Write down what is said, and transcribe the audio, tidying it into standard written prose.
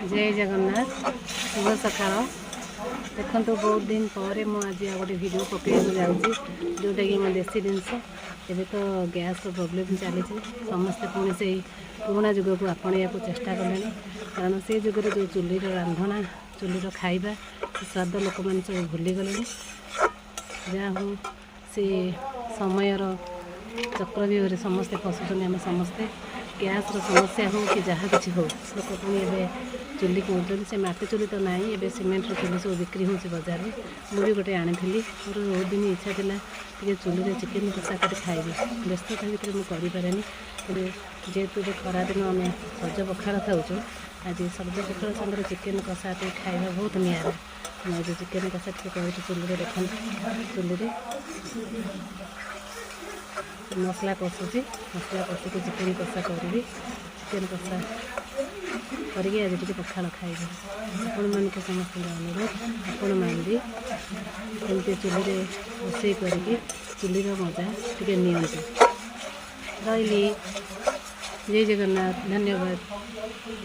जय जगन्नाथ शुभ सकाळ देखो बहुत दिन पर मुझे गोटे वीडियो पकड़ जाऊँगी जोटा कि मो देसी जिनस एवं तो गैस प्रोब्लेम चली समस्ते पुणी से पुराणा जुग को आपणा को चेष्टा कले कारण से जुगर जो चुली रांधना चुली खाइबा स्वाद लोक मैंने सब भूलीगले जहाँ हूँ से समयर चक्रव्यूह समस्ते फसुन आम समस्ते गैस समस्या हो कि जहाँ किसी हो लोक पुणी एवं चुली कौन से मटी चुली तो ना एवं सीमेंट चुली सब बिक्री हो बजार में मुझे गोटे आनी मोर बहुत दिन इच्छा था कि चुली चिकेन कषा कर खाइबी व्यस्तता भितर मुझे करें जेहेतु खरादिन आम सज पखाड़ खाऊँ आज सज पखाड़ सागर चिकेन कषा खाइबा बहुत निरा आज चिकेन कषा कहूँ चुली देखा चुली मसला कषुची मसला कषिकी चिकेन कषा करी चिकेन कषा करके आज टी पखाड़ खाइबे आपण मान समस्त अनुरोध आपण मान भी एमती चुली रोषे करके चुली मजा टे नि रही जय जगन्नाथ धन्यवाद।